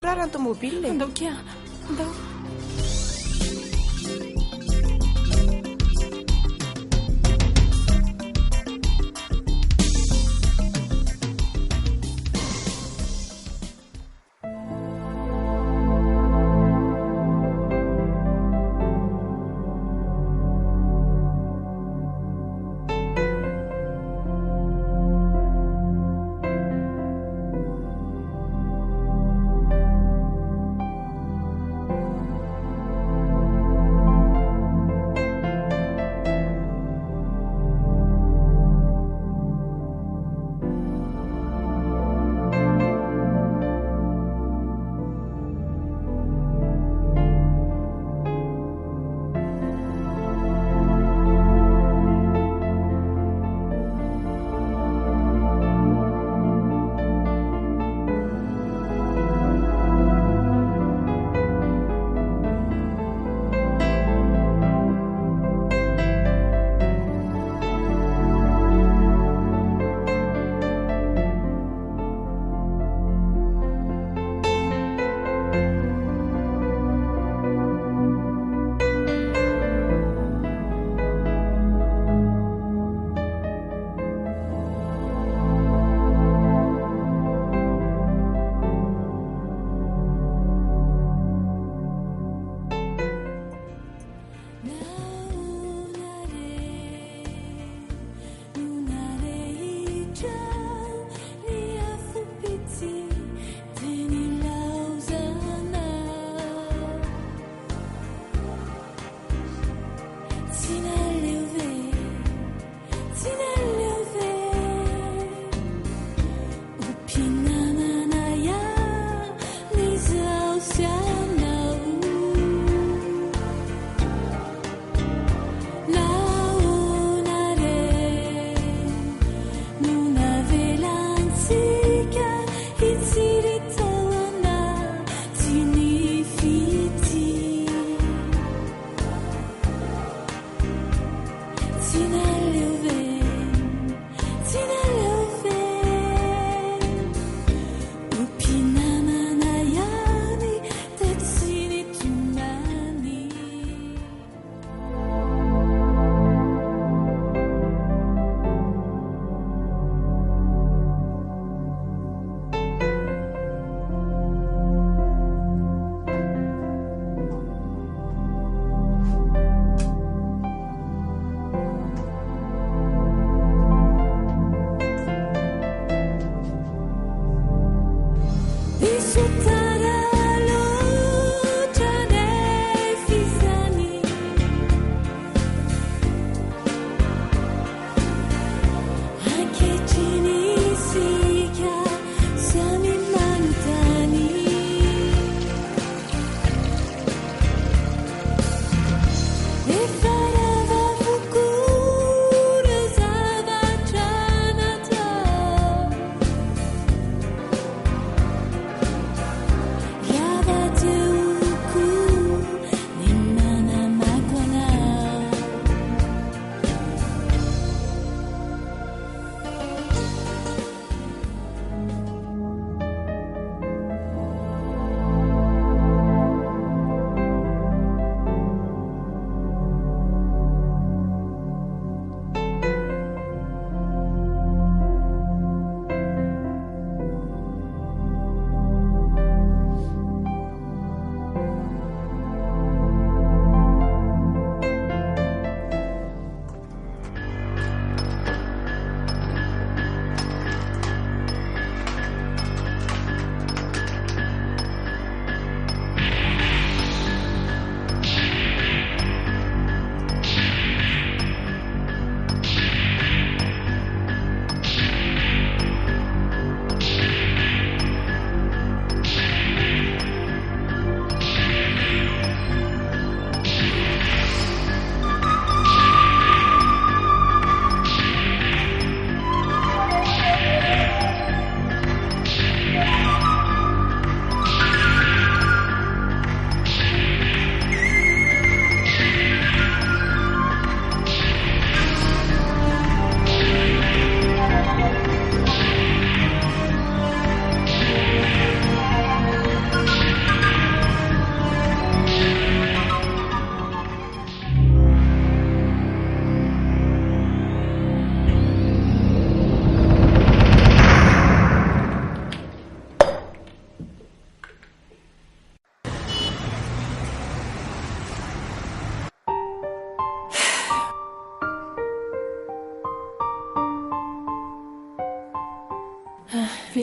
comprare automobile. Andau kia. Andau.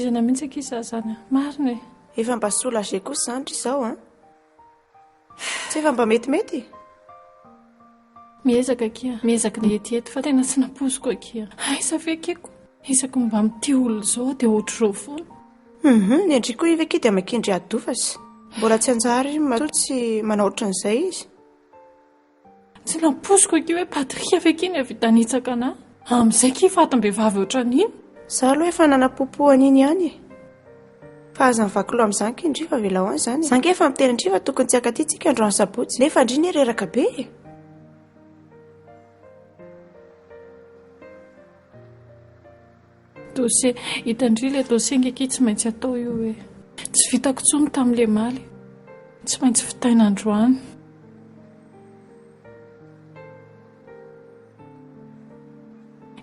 Fahaizana mihitsy akisa zany. Marina e. Efa mba soulagé kosa zany izao a. Tsy efa mba metimety. Miezaka kia. Miezaka ny etiety fa tena tsy napoziko akia. Aiza ve keko? Isako mba mity olo zao dia ohatr'izao foana. Ny andriko iva kia dia makendry adofasy. Mbola tsy anjary matoa tsy manao ohatran'izay izy. Tsy napoziko akia hoe Patria ve kia ny avitanitsaka ana. Amin'izay kia fatam-behivavy ohatran'iny. Zaho aloha efa nanapopo an'iny ihany. Fa aza mivakilo amin'izany kendrifa velao any izany. Izany efa miteny andrifa tokony tsy akatytsika androany sabotsy. Nefa andriny reraka be. Dosie hitandry ilay dosie ngeky tsy maintsy atao io hoe tsy vitako tsony tamin'ilay maly. Tsy maintsy fitaina androany.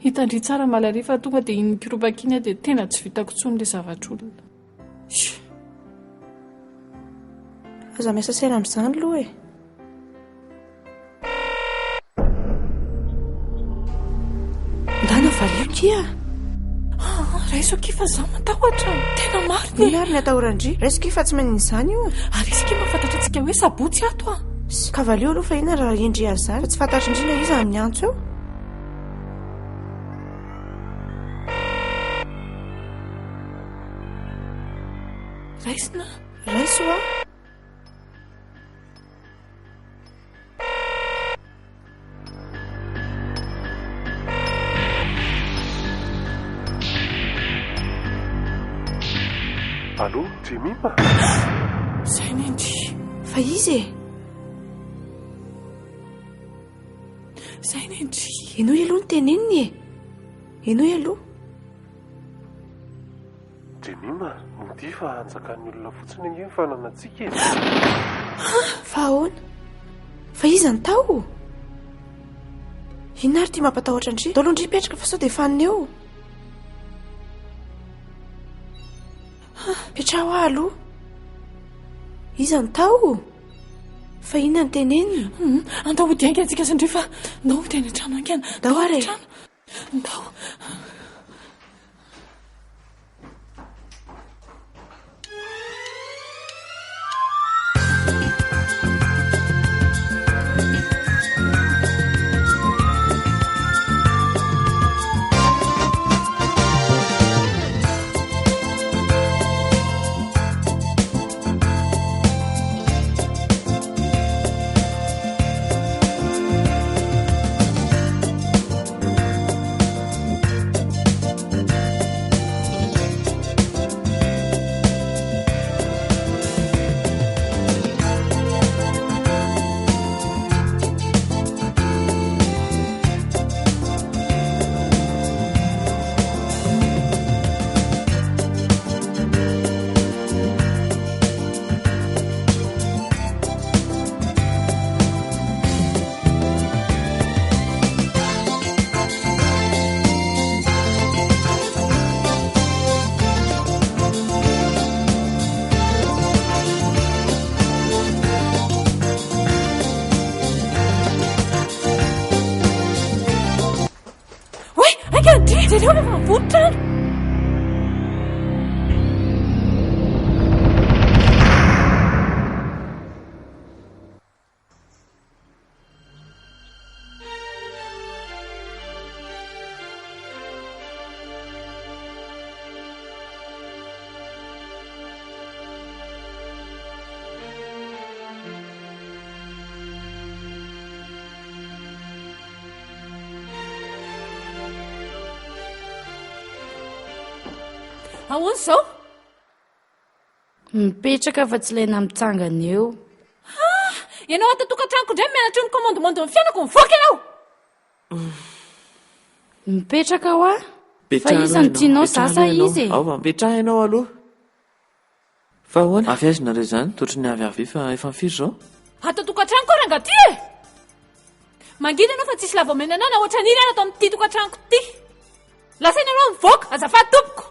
Hitandry tsara malary fa tonga dia iny kiropakiny dia tena tsy vitako tsony ilay zavatr'olona. Aza miasa saina amin'izany aloha e. Ndana valio kia. Raiso kifa zaho matahotra. Tena marina. Ny marina atahorandry. Raiso kifa tsy manin'ny izany io. Ary izy kia mahafantatra antsika hoe sabotsy ato a. Kavalio aloha fa ina raha endry an'izany. Fa tsy fantatra indrindra izy amin'ny antso eo. Raisina. Raiso a. Allô, JEMIMA? Zay ny endry. Fa izy e. Zay ny endry. Ianao aloha ny teneniny e. Ianao aloha. JEMIMA, mody fa hanjakan'ny olona fotsiny angeny fa nanantsika e. Fa ahoana? Fa iza ny tao? Ina ary tia mampatahotra andry? Dao aloha ndry petraka fa sao dia fanina eo. Petraho aho aloha. Iza ny tao? Fa inona ny teneniny? Andao ho dianka antsika sandry fa ndao ho teny an-trano ankana. Ndao ary e. Ndao. Jereo rehefa mivoatra trano. Ahoana izao? Mipetraka fa tsy ilaina mitsangana eo. Ianao ato tokantranoko indray mianatra ny komandomandy amin'ny fianako mivoaka ianao. Mipetraka ho a? Fa iza ny tianao sasa izy e? Ao, mipetraha ianao aloha. Fa ahoana? Avy aiza nareo izany? Totra ny avy fa efa mifiry izao? Ato tokantranoko rangaty e! Mangidy ianao fa tsisy lavamena anao na ohatra niry ato amin'ity tokantranoko ity. Lasaina ianao mivoaka, azafady tompoko.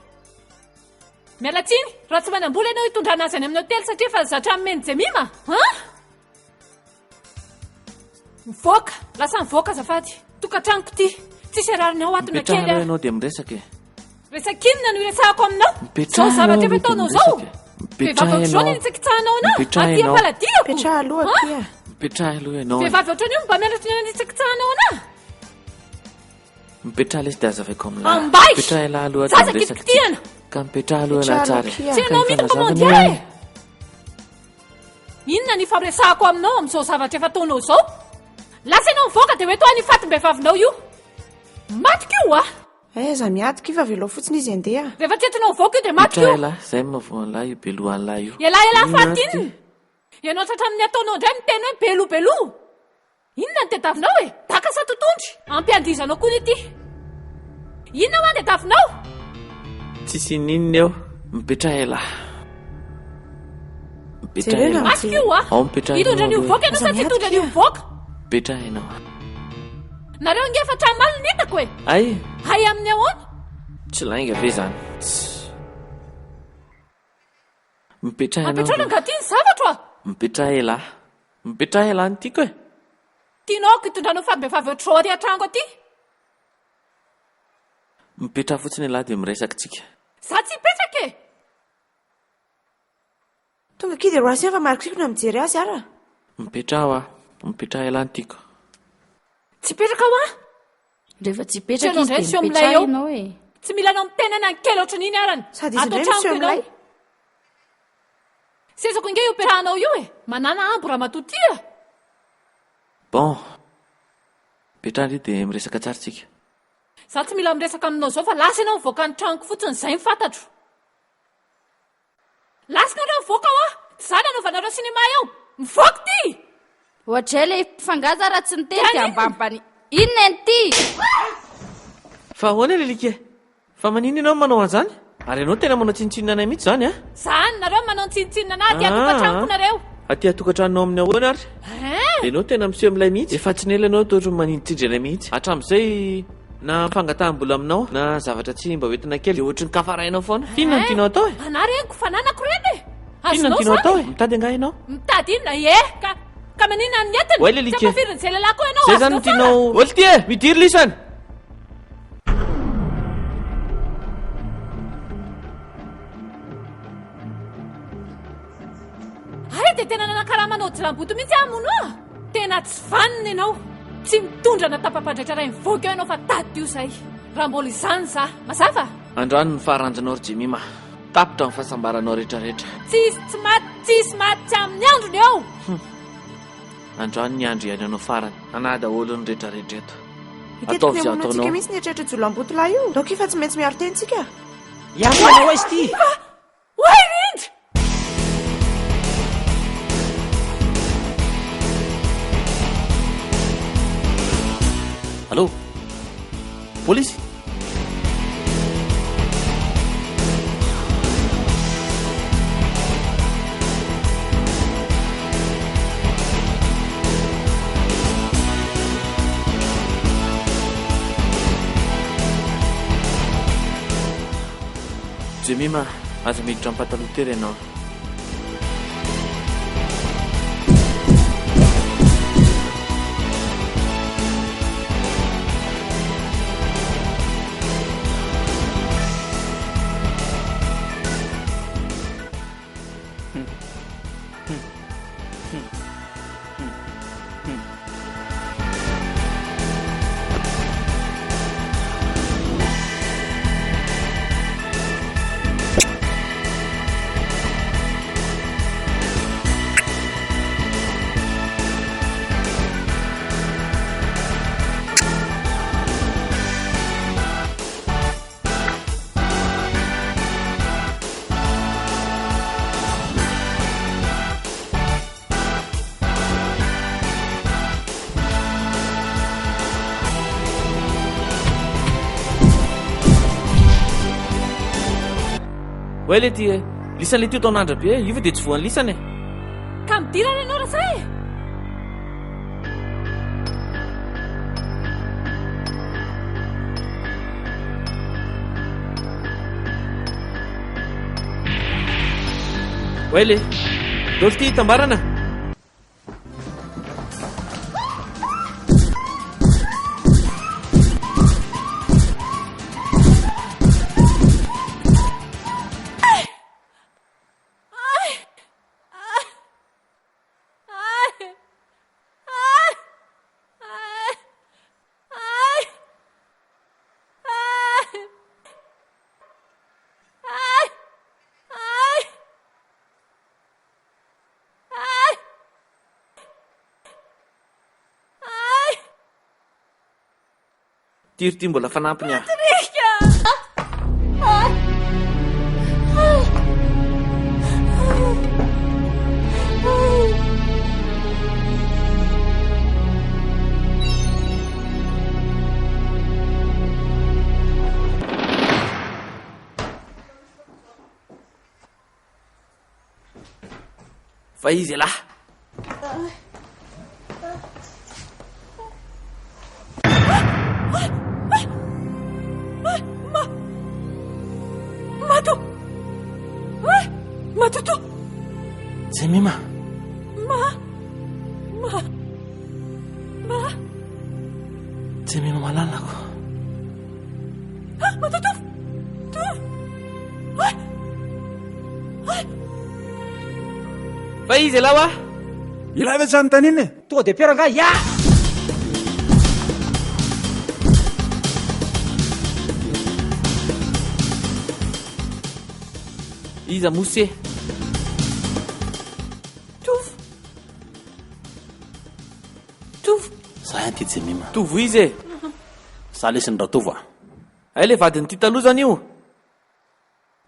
Miala tsiny, raha tsy manam-bola ianao hitondrana azy any amin'ny hotely satria fa zatra amin'ny JEMIMA. Mivoaka, lasa mivoaka azafady. Tokantranoko ity, tsisy ararina ao atona kely. Mipetraha ianao dia miresaka e. Resakinona no resahako aminao. Zao zavatra efa ataonao zao. Vehivavy ohatr'izao ny nitsakitsahana anao. Aty am-paladiako. Petraha aloha aty. Mipetraha aloha ianao. Vehivavy ohatr'io mba mianatra ny nitsakitsahana anao. Mipetraha lesy dia azavaiko amin'lahy. Ambay! Mipetraha elahy aloha Zaza kitikitiana. Ka mipetraha aloha elahy tsara. Tsy ianao mihitsy komandy ahy. Inona ny faharesahako aminao amin'izao zavatra efa ataonao zao? Lasa ianao mivoaka dia hoe toa ny fatim-behivavinao io. Matika io ah! Aiza miatika io fa velao fotsiny izy andeha. Rehefa tsy entinao mivoaka io dia matika io. Mipetraha elahy, izay mavoan'lahy io belohan'lahy io. Elaela fahatininy. Ianao tratra amin'ny ataonao indray miteny hoe belobelo. Inona ny tetavinao e? Daka sa totondry? Ampiandizanao koa ity. Inona ho any tetavinao? Tsisy ninona eo. Mipetraha elahy. Mipetraha elahy. Matika io ah! Ao mipetraha elahy. Hitondra ny mivoaka ianao sa tsy hitondra ny mivoaka? Mipetraha ianao. Nareo nge efa tramaly ny hitako e. Ay! Hay amin'ny ahoana? Tsy lainga ve zany? Mipetraha ianao. Ampetrana angatiny zavatra ah! Mipetraha elahy. Mipetraha elahy ny tiako e. Tianao ko hitondranao fatim-behivavy ohatr'izao aty an-trano aty. Mipetraha fotsiny elahy dia miresaka tsika. Za tsy hipetraka e. Tonga kidy roasy fa marikiko na mijery azy ara. Mipetraha ho ah. Mipetraha elahy ny tiako. Tsy hipetraka ho ah! Rehefa tsy hipetraka Ianao indray izy sy eo dia amin'ilay mipetraha eo. ianao e. Tsy mila anao mitenana ny kely ohatran'iny arany. Sady izy indray misy eo amin'ilay. Sezako inge io perahanao io e. Manana ambo raha matoty ah. Bon. Mipetraha indray dia miresaka tsara tsika. Za tsy mila miresaka aminao zao fa lasa ianao mivoaka ny tranoko fotsiny izay mifantatro. Lasa nareo mivoaka ho ah! Za nanaovanareo sinema eo. Mivoaka ty! Ohatra ilay mpifangaza raha tsy nitety ambambany. Inona ny ty? Fa ahoana lelika e? Fa manino ianao manao an'izany? Ary ianao tena manao tsinitsinina anay mihitsy zany a? Zany nareo manao tsinitsinina ana aty atokantranoko nareo. Aty atokantranonao amin'ny ahoana ary? Ianao tena miseho amin'ilay mihitsy. Efa tsy nela ianao toa manintsindry anay mihitsy. Hatramin'izay na fangataham-bola aminao na zavatra tsy mba hoentina kely dia ohatry ny kafarainao foana. Fiinona no tianao atao e? Anareniko fananako reny e. Fiinona no tianao atao e? Mitady angaha ianao? Mitady inona e? Ka maninona ny entiny? Oay lelika. Tsy ampafirin'ny izay lehilahy koa ianao. Zay zany no tianao. Oly ty e! Midiry lisany! Ay dia tena nanakaraha manao jilamboto mihitsy amono ah! Tena tsy vanina ianao. Tsy mitondra na tapapandraitra iray mivoaka eo ianao fa tady io izay. Raha mbola izany za. Mazava? Androany ny faharanjanao ry JEMIMA. Tapitra amin'ny fahasambaranao rehetrarehetra. Tsisy maty amin'ny androny ao. Androany ny andro ihany anao farany. Anahy daholo ny rehetrarehetra eto. Ataovy izay ataonao. Misy ny etrehitra jolam-boto lahy io. Daoka efa tsy maintsy miaro tentsika. Iafanao izy ty! Oay rindra! Allô? Polisy? JEMIMA, aza miditra amin'ny pataloha tery ianao. Oay le ty lisan'le ty taon'andra be io fa dia tsy voan'ny lisany e. Ka midirana ianao raha say e. Oay le dolo ty tambarana. Ty mbola fanampiny aho. Fa izy lahy. Matoto. JEMIMA. JEMIMA malalako. Matoto. Fa izy lahy wa. Ilay ve tsany taniny? Tonga dia mpiaranga ya. Iza mosy. Zahay ty JEMIMA. Tovo izy. Za lesiny ratovo. Ay le vadiny ty taloha zany io.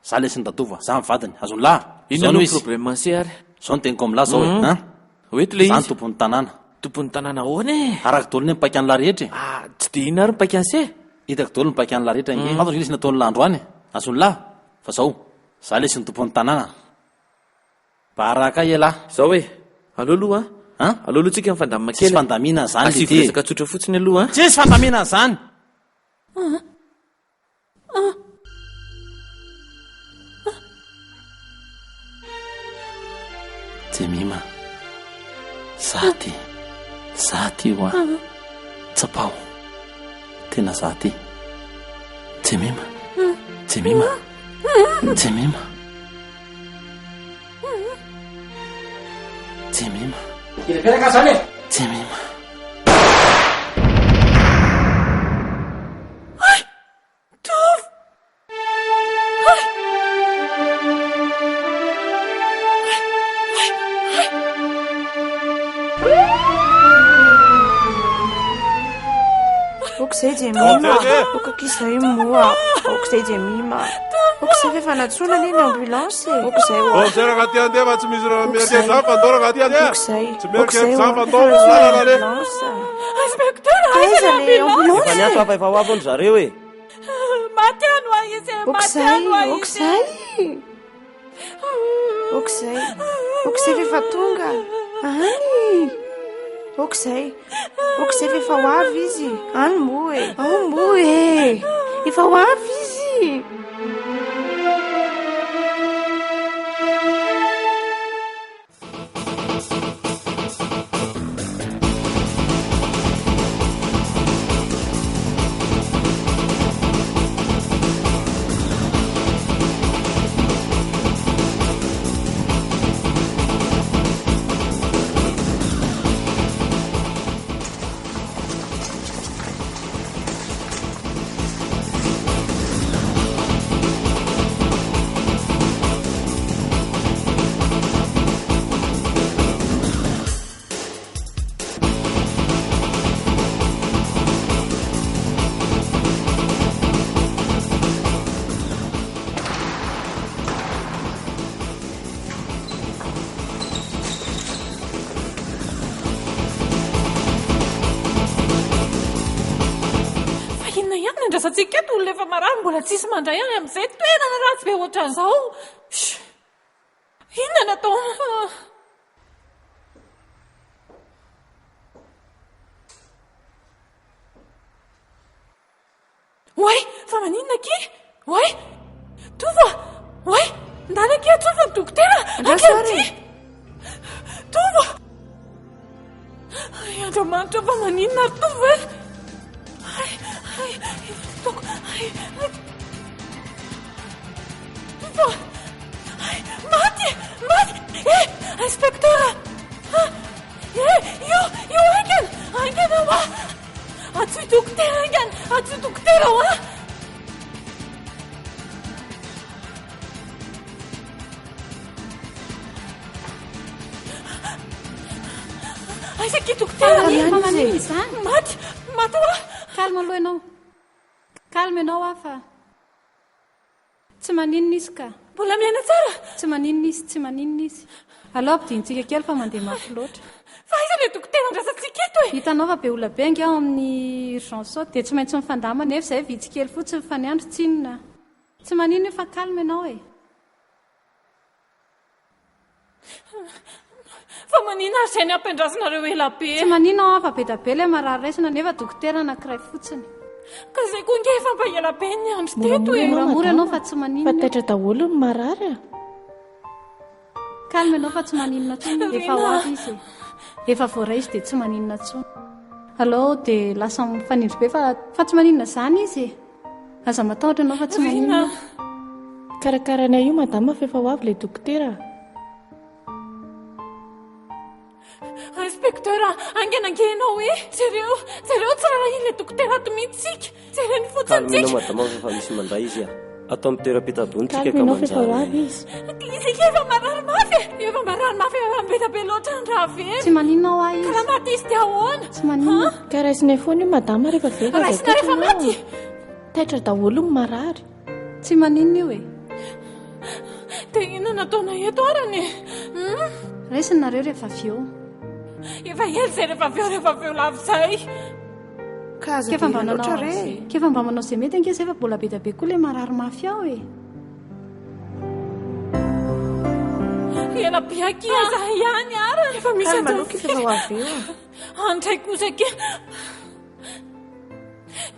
Za lesiny ratovo. Za mivadiny. Azony lahy. Ino no problème se ary? Zao no teniko amin'lahy zao e. Oety le izy. Zany tompon'ny tanàna. Tompon'ny tanàna ahoana e? Araka dolo ny mipaika ny lahy rehetra. Tsy de ino ary mipaika an'se. Hitako dolo ny mipaika ny lahy rehetra nge. Fatao lesy nataon'ny lahy androany. Azony lahy. Fa zao. Za lesiny tompon'ny tanàna. Baraka e lahy. Zao e. Aloloha alolohatsika mifandamina kely. Tsy fandamina zany le ty. Resaka tsotra fotsiny aloha. Tsy fandamina zany. JEMIMA. Za ty ho tsapao. Tena za ty. JEMIMA. JEMIMA. JEMIMA. JEMIMA. Kira-kira zany e. JEMIMA. Okizay JEMIMA. Okakizay moa. Okizay JEMIMA. Okizay fa fanatsoana ny ambulance. Okizay zay raha ty andeha fa tsy misy raha mety zafandao raha ty andeha. Tsy mety zafandao lalana le. Inspecteur, aiza le ambulance? Fa niato afa efa hoavy ony zareo e. Maty ano a izy. Okizay efa tonga. Any. Okizay efa hoavy izy. Any moa e. Efa hoavy izy. Satsika eto olona efa marary mbola tsisy mandray any amin'izay toerana ratsy be ohatran'izao. Inona natao? Oay, fa maninona ky? Oay, tova! Oay, ndana ky tova ny dokotera! Aky tova! Ay, Andriamanitra fa maninona ary tova e? Maty! Inspecteur! Io aingana wa! Atsy dokotera aingana! Atsy dokotera wa! Aiza ky dokotera? Mamaniny izany. Maty wa! Kalma aloha ianao. kalma ianao afa tsy maninona izy ka mbola miaina tsara tsy maninona izy tsy maninona izy alao ampidintsika kely fa mandeha mafy loatra fa iza le dokotera andrasantsika eto e hitanao fa be ola bengy ao amin'ny urgence dia tsy maintsy mifandama nefa izay vitsy kely fotsiny fa ny andro tsinona tsy maninona io fa kalma ianao e fa manina ary izay ny ampiandrasinareo elabe tsy maninona ao afa be da be ilay marary raisina nefa dokotera anankiray fotsiny ka izay koa nge efa mba elabe ny andro teto e moramora ianao fa tsy maninona fa taitra daholo ny marary a kalma ianao fa tsy maninona tsony efa ho avy izy efa voaray izy dia tsy maninona tsony alao dia lasa mifanindry be fa tsy maninona izany izy aza matahotra ianao fa tsy maninona karakarana io madama fa efa ho avy ilay dokotera inspektera angenangenao e zareo tsara ilay dokotera ato mihitsika zareo ny kalminao fotsiny madama fa efa misy mandray izy a atao amin'ny toeram-pitadontsika ka kalminao fa efa ho avy manjary izy isika efa marary mafy efa marary mafy efa mibetabe loatra ny raha very tsy maninona ao ah izy karaha maty izy dia ahoana tsy maninona ka raisinay foana io madama rehefa veka raisina rehefa maty taitra daholo ny marary tsy maninona io e dia ina nataona eto arany raisinareo rehefa avy eo efa ely zay rehefa veo lavo zay ka aza kefa mba be loatra nanao re kefa mba manao izay mety ange zay fa mbola be da be koa ilay marary mafy ao e ela biaky aza ihany ara efa misy kalmaloka efa ho avy eo andray kozake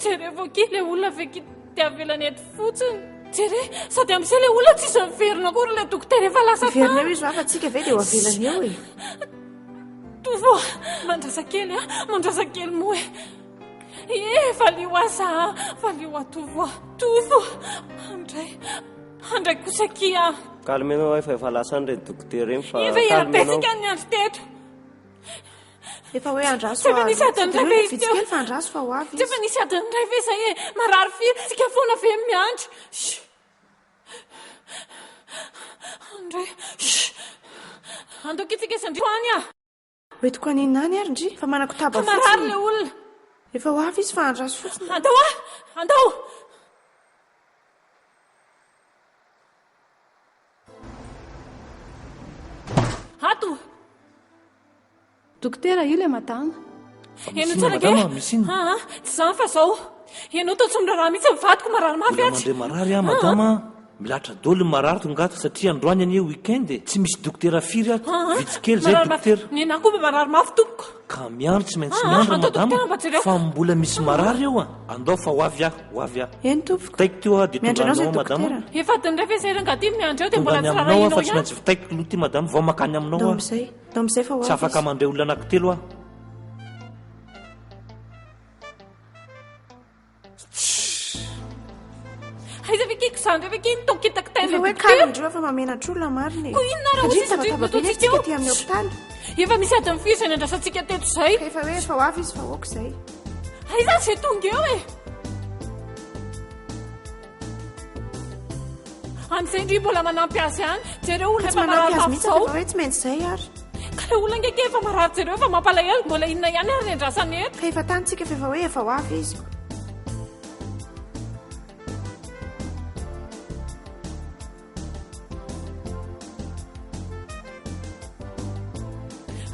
jereo ki le olona veky tiavelany eto fotsiny jere sady amin'izay le olona tsisy miverina kory le dokotera efa lasa verina eo izy ho afatsika ve dia ho avelany eo e tovo mandrasakely moa e valio aza valio atovo tovo andray kosakia kalminao efa lasa an'ireny dokotera eny fa efa elabetsika ny andro teto efa hoe andraso tsy efa nisy adiny ray ve izy vitsy teo kely fa andraso fa ho avy tsy efa nisy adiny ray ve zay e marary firy tsika foana ve miandro andray andokitsika isandroany a hoetiko aninona any ary ndry fa manako taba marary fotsiny le olona efa ho avy izy fa andraso fotsiny andao a andao ato dokotera io le madama eno tsarake misy ina tsy zany fa zao ianao tao tsy miraraha mihitsy mivadiko marary mafy mbola atsy mandray marary a madama milatra dolo ny marary tonga ato satria androany anie weekend e tsy misy dokotera firy ato vitsy kely zay dokotera ny anahy koa mba marary mafy tompoko ka miandro tsy maintsy miandro atao dokotera madama mba jereo fa mbola misy marary eo a andao fa ho avy ah ho avy ah eny tompoko vitaiko teo a dia miandranao zay tonganao madama dokotera efa adiny ray ve zay rangaty miandro eo dia mbola tongany tsy aminao a rarahinao fa tsy ihany maintsy vitaiko loha ty madama vao makany aminao dao a amin'izay fa ho tsy avy afaka izy mandray olona anankitelo ah aiza vekiko zany re veke nitao kitakitaina efa hoe kalindreo fa mamenatr'olona mariny Ko inona raha Satria hozy izy tabataba be ndry netsika teo? ty amin'ny hopitaly efa misy adiny firy zay nandrasantsika teto zay efa hoe efa ho avy izy fa hoako izay aiza zay tonga eo e amin'izay ndry mbola manampy azy ihany jereo olona tsy efa manampy marary azy mafy mihitsy zao efa hoe tsy maintsy izay ary ka le olona ngeke efa marary jereo efa mampalahelo mbola inona ihany ary andrasany eto ka efa tanytsika fa efa hoe efa ho avy izy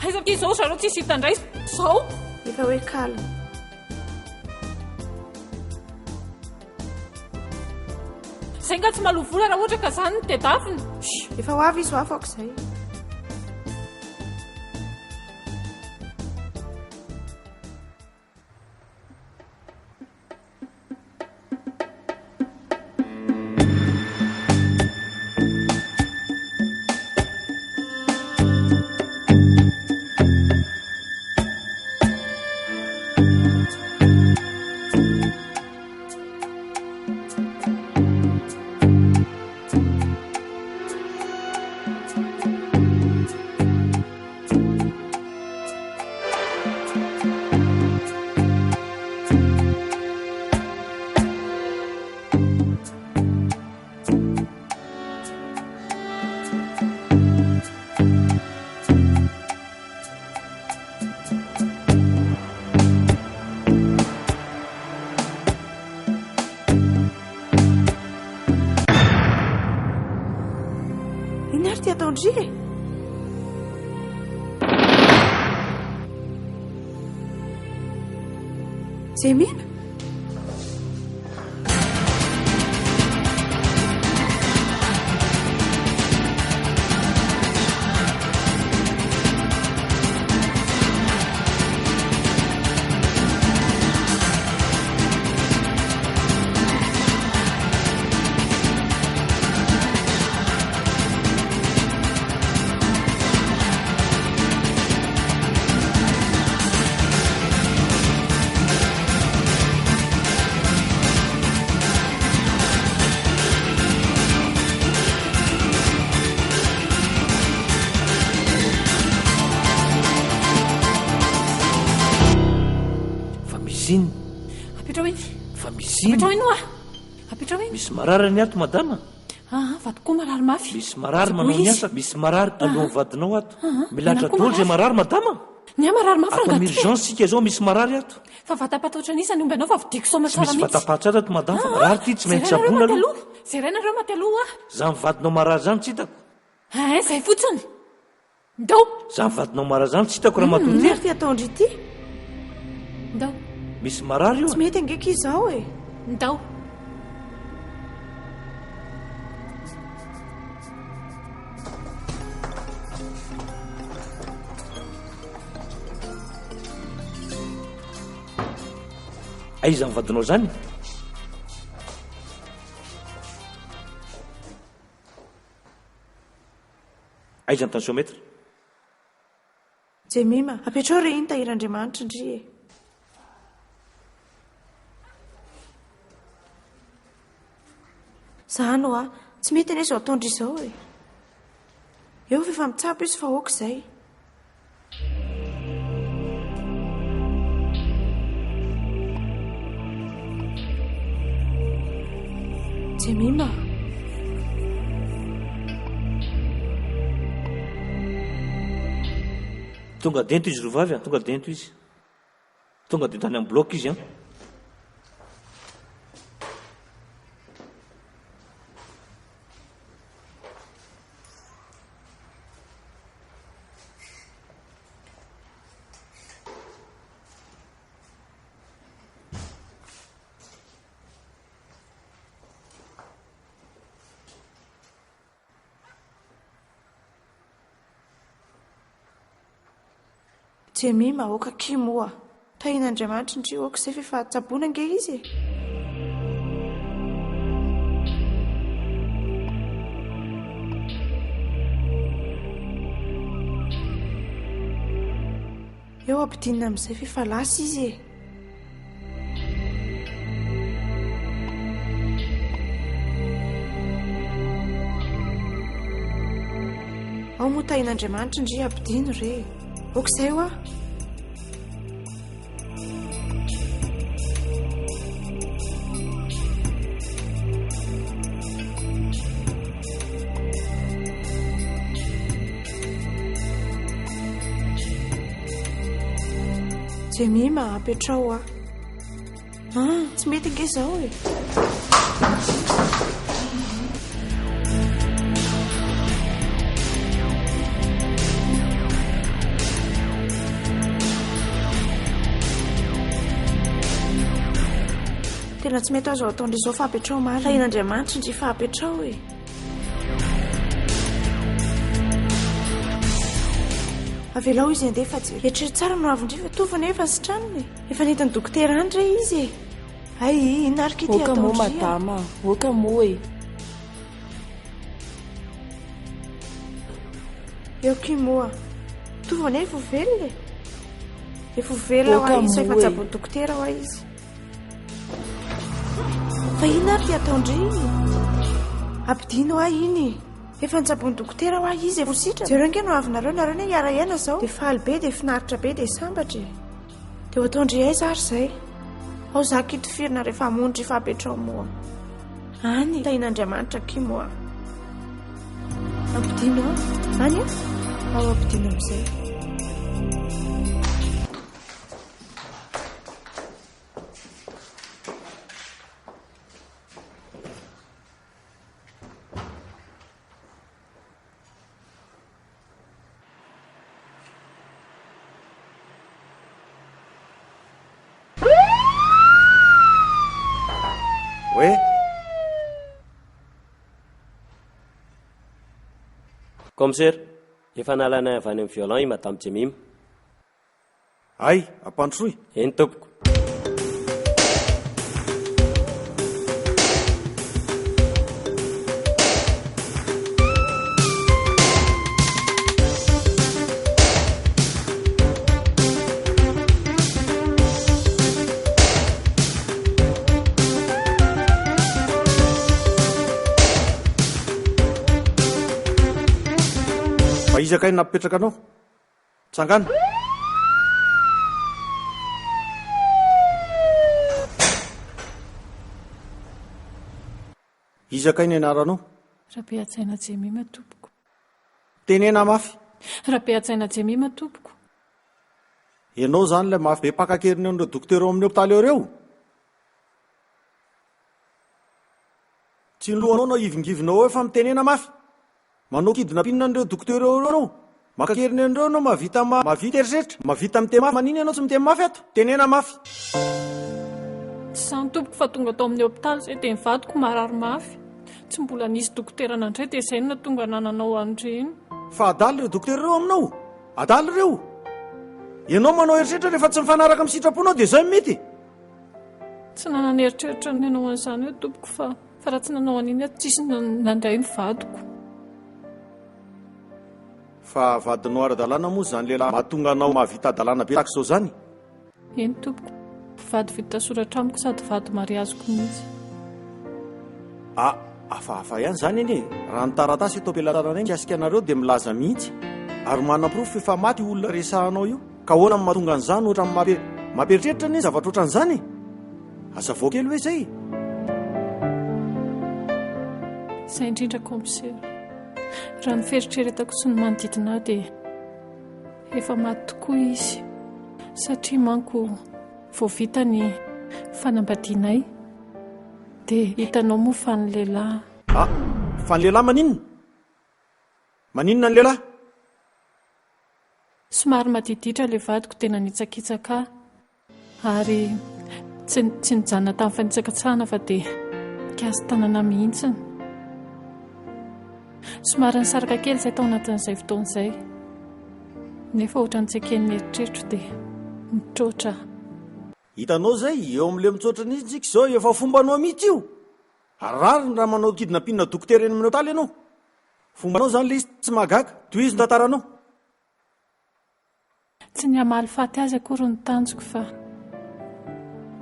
aiza vake izao zareo tsisy hitandray zao efa hoe kalma zay nga tsy malovola raha ohatra ka zany ny tedaviny efa ho avy izy ho afako izay JEMIMA. Misy marary ny ato madama. Vato koa marary mafy. Misy marary manao ny asa, misy marary alohan'ny vadinao ato. Milatra tolo zay marary madama. Ny marary mafy Ato amin'ny urgence sika zao misy marary ato. Fa vatapatotra nisany ombanao fa vidiko soma tsara Misy mihitsy. vatapatra ato madama. Rary ty tsy maintsy sabona aloha. Zerenareo maty aloha. Zany vadinao marary zany tsy hitako. Zay fotsiny. Ndao. Zany vadinao marary zany tsy hitako raha matoty. Nery ty ataondry ity. Ndao. Misy marary io. Tsy mety angeka izao e. Ndao. Aiza ny vadinao zany? Aiza ny tensiometra? JEMIMA, apetrao re iny tahir'Andriamanitra ndry e. Zano tsy mety ane zao ataondry izao e. Eo fefa mitsabo izy fa aoka izay. JEMIMA. Tonga dento izy rovavy tonga dento izy. Tonga dento any amin'ny bloc izy JEMIMA, aoka kimoa. Tahin'Andriamanitra ndry aoka izay fefa tsaboina ange izy e. Eo ampidinina amin'izay fefa lasa izy e. Ao moa tahin'Andriamanitra ndry ampidino re. Aoka izay ho JEMIMA, apetrao tsy mety ange izao e. Tena tsy mety azo ataondry izao fa apetrao marina. Tahin'Andriamanitra ndry fa apetrao e. Avelao izy andefa jery. Etrry tsara no avy ndry fa tovana efa sy tranony. Efa nentiny dokotera any re izy e. Ay, inarika ity ataondry. Oka moa madama, oka moa e. Eo kimoa. Tovana efa velona e. Efa velona ho izy efa tsabony dokotera ho izy. Fa ina ary ty ataondry ampidino iny efa nitsabony dokotera ho izy e fositra. Jereo nge no avinareo nareo ne hiara-iaina zao dia faly be dia finaritra be dia sambatra e. Dia ho ataondry aiza ary izay ao za kitifirina rehefa hamonjy fa apetrao moa any tahin'Andriamanitra kimoa. Ampidino any ao ampidino amin'izay. commissaire efa nalana avy any amin'ny violon i madame Jemima. ay ampandrosoy eny tompoko. fa izaka iny napipetraka anao tsangana izaka iny anaranao raha-piatsaina Jemima tompoko. tenena mafy Raha-piatsaina Jemima tompoko. ianao zany ilay mafy be mpakakeriny an'ireo dokotera ao amin'ny hopitaly ireo tsy nylohanao nao ivingivinao eo efa mitenena mafy manao kidina mpinina an'ireo dokotera eo anao makakeriny an'ireo anao mavita eritreritra mavita miteny mafy maniny ianao tsy miteny mafy ato tenena mafy Tsy zany tompoko fa tonga tao amin'ny hopitaly izay dia nivadiko marary mafy. Tsy mbola nisy dokotera nandray dia izay no tonga nananao andreny. fa adaly ireo dokotera ireo aminao adaly ireo ianao manao eritreritra rehefa tsy mifanaraka amin'ny sitraponao dia izay mety Tsy nanana eritreritra ny nanao an'izany eo tompoko fa raha tsy nanao an'iny ato tsisy nandray nivadiko. fa vadinao ara-dalàna moa zany lehilahy mahatonga anao mahavita dalàna be tak'izao zany Eny tompoko. Vady vita soratra amiko sady vady mariaziko mihitsy. hafahafa ihany zany eny raha ny taratasy eto ampelantarana eny kiasika anareo dia milaza mihitsy ary manam-pirofo efa maty olona resahanao io ka hoana ny mahatonga an'izany ohatra mamperitreritra ny zavatra ohatra an'izany asa voakely hoe zay Izay indrindra commissaire. Raha ny feritreretako sy ny manodidina ahy dia efa maty tokoa izy satria manko vao vita ny fanambadianay dia hitanao moa fa ny lehilahy. fa ny lehilahy maninona ny lehilahy Somary madiditra ilay vadiko tena nitsakitsaka ary tsy nijanona tamin'ny fanitsakatsahana fa dia kiasy tanana mihitsiny. Somary nisaraka kely izay tao anatin'izay fotoana izay nefa ohatra ny tseken'ny eritreritra dia mitroatra. hitanao zay eo amin'ile mitsotra n'izy tsika izao efa fombanao mihitsy io arary raha manao kidina mpinina dokotera eny amin'ny hopitaly ianao fombanao zany le izy tsy mahagaga toy izy ny tantaranao Tsy ny hamaly faty azy akory ny tanjoko fa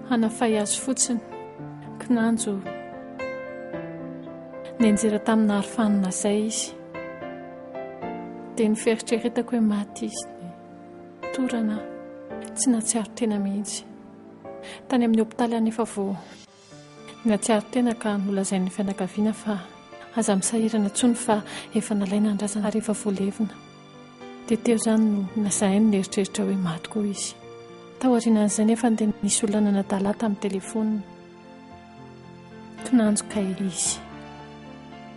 hanafay azy fotsiny kinanjo nianjera tamin'ny harofanina izay izy dia ny feritreretako hoe maty izy torana tsy natsiaro tena mihitsy tany amin'ny hopitaly any efa vao natsiaro tena ka nolazain'ny fianakaviana fa aza misahirana tsony fa efa nalaina andrasana ary efa voalevina dia teo izany no nazahainy ny eritreritra hoe maty koa izy. Tao aorianan'izay nefa dia nisy olana nadala tamin'ny telefonina kinanjo kay izy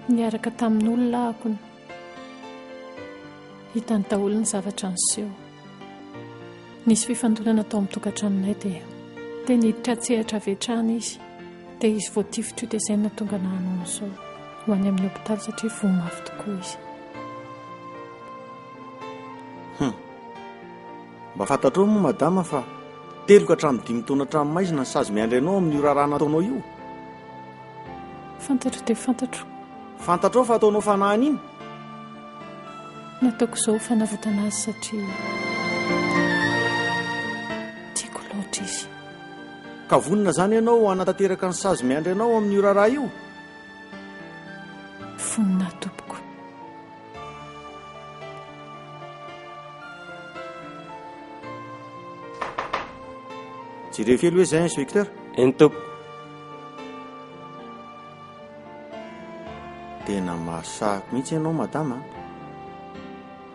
niaraka tamin'ny olona akony hitany daholo ny zavatra niseho. Nisy fifandonana tao amin'ny tokantranonay dia niditra tsehatra avetrana izy dia izy voatifitra io dia izay natonga nahanao an'izao ho any amin'ny hopitaly satria voamafy tokoa izy. mba fantatrao moa madama fa 3 ka hatramin'ny 5 taona hatramin'ny maizina ny sazy miandry anao amin'ny raharaha nataonao io Fantatro dia fantatro. fantatrao fa ataonao fanahany iny Nataoko izao fanavotana azy satria tiako loatra izy. ka vonina zany ianao hanatanteraka ny sazy miandry anao amin'ny raharaha io Vonina tompoko. jerefely hoe zay inspecteur eny tompoko. tena mahasahako mihitsy ianao madama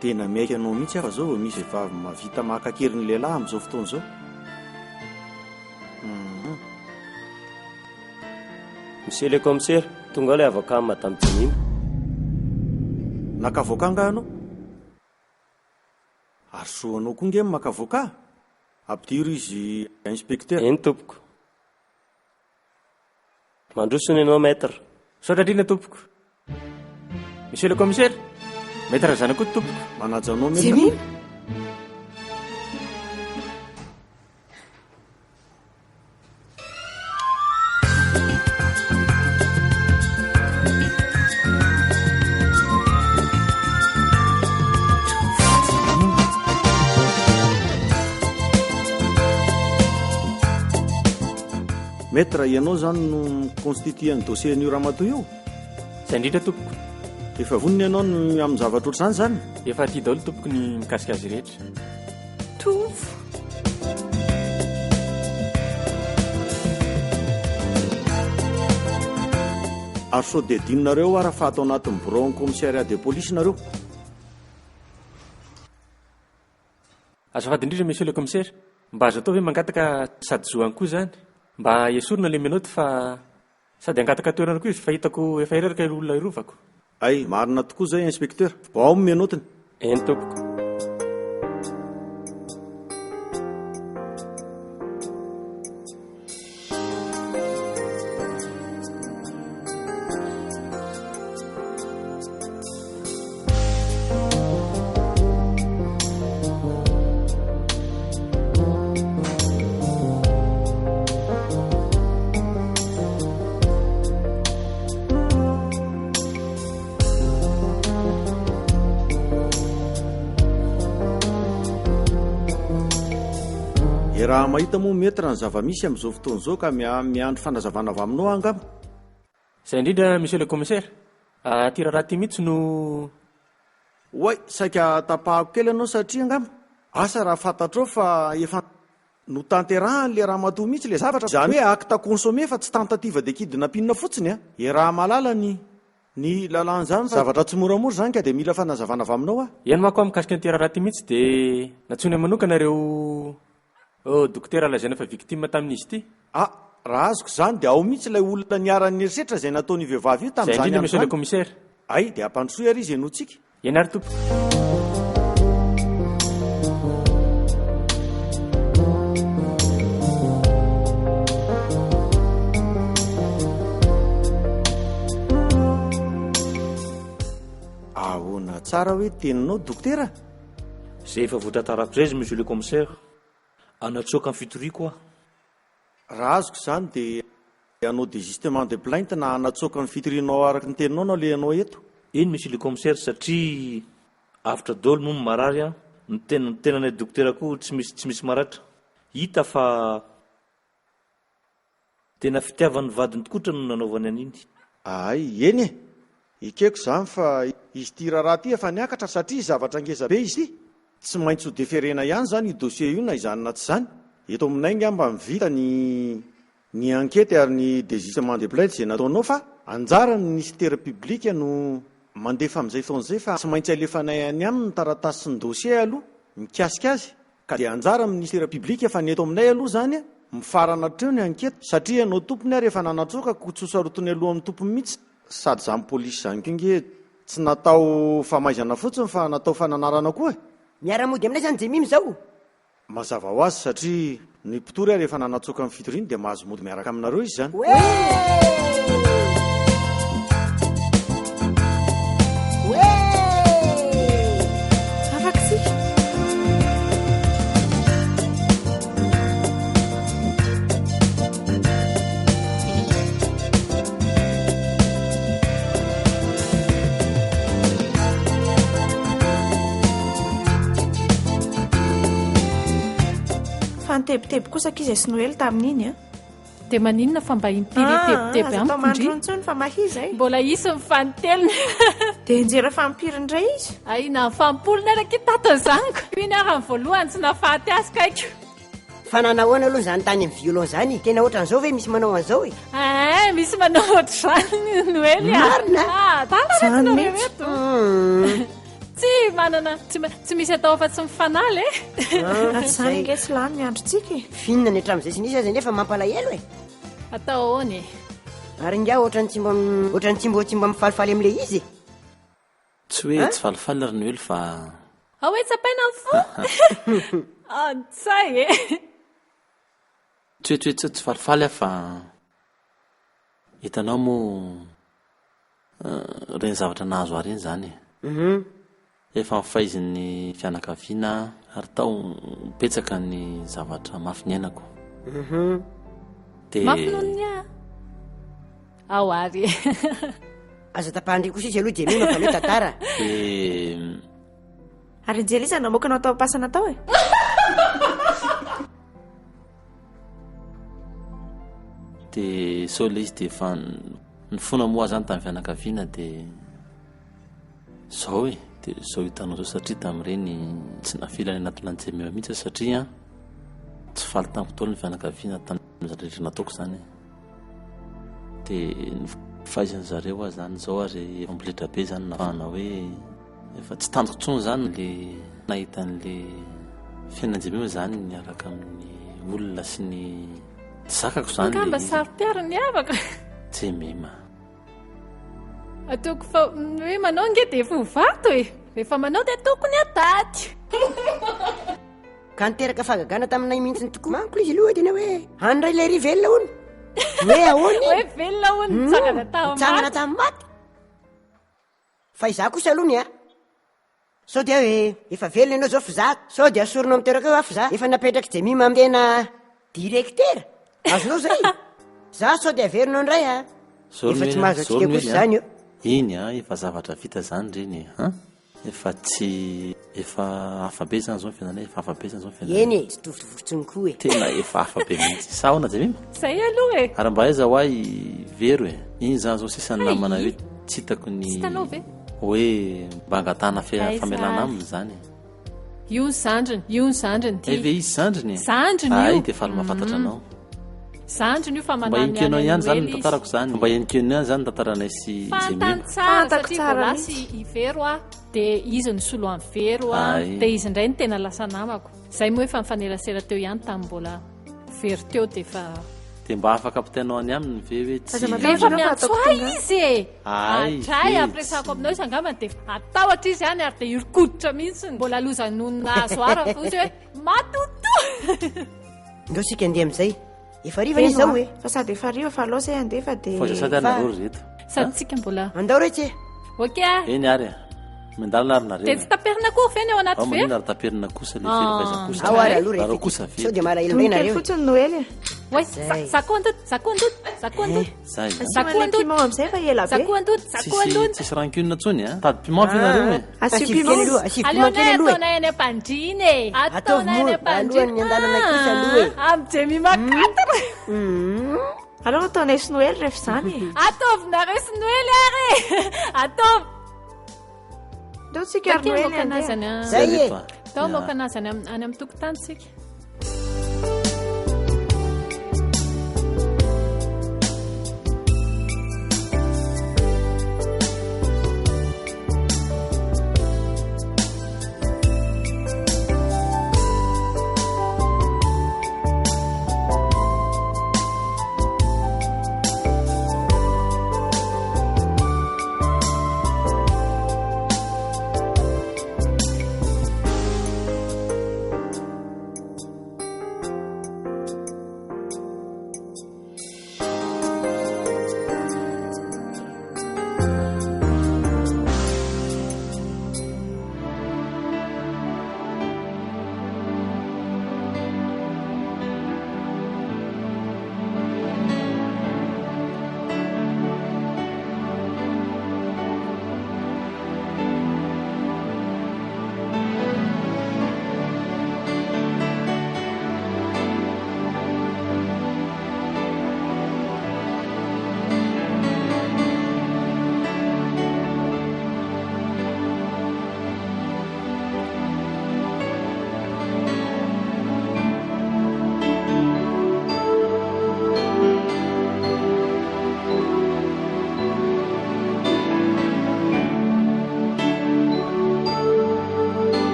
tena miaiky anao mihitsy afa zao misy vavy mavita mahakakerin'ny lehilahy amin'izao fotoana izao Monsieur le commissaire tonga ilay avocat madame Jemima. nakavoka nga anao ary soanao koa nge makavoka ampidiro izy inspecteur eny tompoko. Mandrosony ianao maître. Saotra indrindra tompoko. Monsieur le commissaire, mety raha zany koa tompoko manajanao mety JEMIMA mety raha ianao zany no constituen'ny dossier-n'io ramatoa io zay indrindra tompoko efa voniny ianao no amin'ny zavatra oatra zany efa tia daholo tompoko ny mikasika azy rehetra tovo ary sao de dininareo a raha fa atao anatin'ny bureau commissariat de police nareo azafady indrindra monsieur le commissaire mba azo atao hoe mangataka sady zoany koa zany mba esorina le menoty fa sady angataka toerana koa izy fa hitako efa ireraka olona irovako ay marina tokoa zay inspecteur ao menotiny eny tompoko raha mahita moa mety raha ny zava-misy amin'izao fotoan'izao ka miandro fanazavana avy aminao angamba zay indrindra monsieur le commissaire ty raharaha ty mihitsy no oay saika tapahako kely ianao satria angamba asa raha fantatrao fa efa no tanterahany le raha matoa mihitsy le zavatra zany hoe acte consommé fa tsy tentative de kidnapping fotsiny a e raha malala ny lalan'izany zavatra tsy moramora zany ka de mila fanazavana avy aminao a eny mako mikasika ny ty raharaha ty mihitsy de natsony manokana ireo dokotera lazaina fa victime tamin'izy ity raha azoko zany de ao mihitsy ilay olona niarany erisetra zay nataony vehivavy io zay indrindra monsieur le commissaire ay de ampandrosoy ary izy eno tsika eny ary tompoko ahoana tsara hoe teninao dokotera zay efa voatantarako zay izy monsieur le commissaire anatsoaka ny fitoriako a raha azoko zany de anao désistement de plainte na anatsoaka ny fitorianao araky ny teninao na le anao eto eny monsieur le commissaire satria avitra dolo moa marary a ny tenanay dokotera koa tsy misy maratra hita fa tena fitiavan'ny vadiny tokotra no nanaovany an'iny ay eny ikeko zany fa izy ty raharaha ty efa niakatra satria zavatra ngeza be izy ty tsy maintsy ho deferena ihany zany io dossier io na izanyna tsy zany eto aminay ngamba mivita ny enquête ary ny désistement de plainte zay nataonao fa anjara ny ministère public no mandefa amin'izay taon'izay fa tsy maintsy alefanay any aminy ny taratasy sy ny dossier aloha mikasika azy ka de anjara ny ministère public fa ny eto aminay aloha zany a mifarana treo ny enquête satria anao tompony ary efa nanatsoaka kotsosarotony aloha amin'ny tompony mihitsy sady zany polisy zany ko nge tsy natao famaizana fotsiny fa natao fananarana koa miara-mody aminay zany JEMIMA zao mazava ho azy satria ny mpitory ary efa nanatsoaka amin'ny fitoriny de mahazo mody miaraka aminareo izy zany afakisika tebiteby kosa kizy sy noely tamin'iny a de maninona fa mba impiry tebiteby amindritsony fa mahizy ay mbola isy mifantelina de njera fampiry ndray izy ay na fampolona araky tatanzaniko iny ara ny voalohany tsy nafaty azy kaiky fa nanahoana aloha zany tany amin'ny violon zany tena ohatran'izao ve misy manao an'izao e misy manao ohatr'izany noely tsy manana tsy misy atao fa tsy mifanaly zany nge tsy lany miandrotsika finina ny hatramin'izay sy nisy azy nefa mampalahelo e atao ony ary nga ohatrany tsy mba mifalifaly am'le izy tsy hoe tsy falifaly ary noely fa hoe tsapaina ny fo tsay e tsy hoe tsy falifaly a fa hitanao moa reny zavatra nahazo a reny zany efa mifaiziny fianakaviana ary tao betsaka ny zavatra mafy ny ainako mafinony ao ary aza tapahndry kosa izy aloha JEMIMA fa le tantara ary njely izy namokanao tao pasana tao dia sao le izy dia efa ny fona moa zany tamin'ny fianakaviana dia zao dia zao hitanao zao satria tamin'ireny tsy nafilany anatinany JEMIMA mihitsy satria tsy faly tamin'ny fotoana ny fianakaviana tamin'ny rehetra nataoko zany dia ny fahaizany zareo aho zany zao ary efa mboletra be zany nafahana hoe efa tsy tandroko tsony zany le nahitan'le fiainan JEMIMA zany niaraka amin'ny olona sy ny zakako zany angamba saro-piarany avaka JEMIMA ataoko fa hoe manao nge dia efa mivato rehefa manao dia tokony atady ka niteraka fahagagana taminay mihitsy ny toko manko izy aloha tena hoe andray le ry velona hony hoe ahoany hoe velona hony mitsangana tamin'ntsangana tamin'ny maty fa izaho kosa aloha ny sao dia hoe efa velona ianao zao fizaka sao dia asorinao miteraka eo afo za efa napetraky JEMIMA amin'ny tena direktera azonao zay za sao dia averinao indray efa tsy mahazo atsika kosa zany eo iny efa zavatra vita zany reny efa tsy efa hafabe zany zao fiananay efa hafabe zany zao fiananay eny tsy tovitovorotsiny koa tena efa hafabe mihitsy saona JEMIMA zay aloha ary mba aiza hoahy vero iny zany zao sisany namana hoe tsy hitako ny hoe mba angatana famelana aminy zany io ny zandriny ve izy zandriny zandriny dia faly mahafantatra anao zandriny io fa mba enkenao ihany zany ny tantarako zany mba enkenao ihany zany tantaranay sy fantany tsara satria volasy ivero dia izy ny solo amin'ny vero dia izy indray ny tena lasa namako zay moa efa mifanerasera teo ihany tamin'ny mbola very teo dia efa dia mba afaka ampitainao any aminy ve hoe tsy efa miantsoa izy atray ampiresako aminao izy angambany dia atahotra izy ihany ary dia irikoditra mihitsy mbola lozanonona azo ara fotsy hoe matoto ndao sika andeha amin'izay efa riva izy zao fa sady efa riva fa losa andefa dia fa sady arynareo reto sady tsika mbola andao retsy ok eny ary mandalina ary nareo dia tsy taperina koa feny ao anaty manina ary taperina kosa le feza kosa ao ary aloha nareo kosa ve sao dia malahelo indray nareo fotsiny noely way zako piment amin'izay fa ela be tsisy rankinina tsony tady piment finareo aleonay ataonay any ampandriny ataonay any ampandriny amin'ny JEMIMA 4 alors ataonay sy noely rehefa zany ataovinareo sy noely ary ataovy ndao tsika ary noely anazany zay tao moka anazany any amin'ny tokotanitsika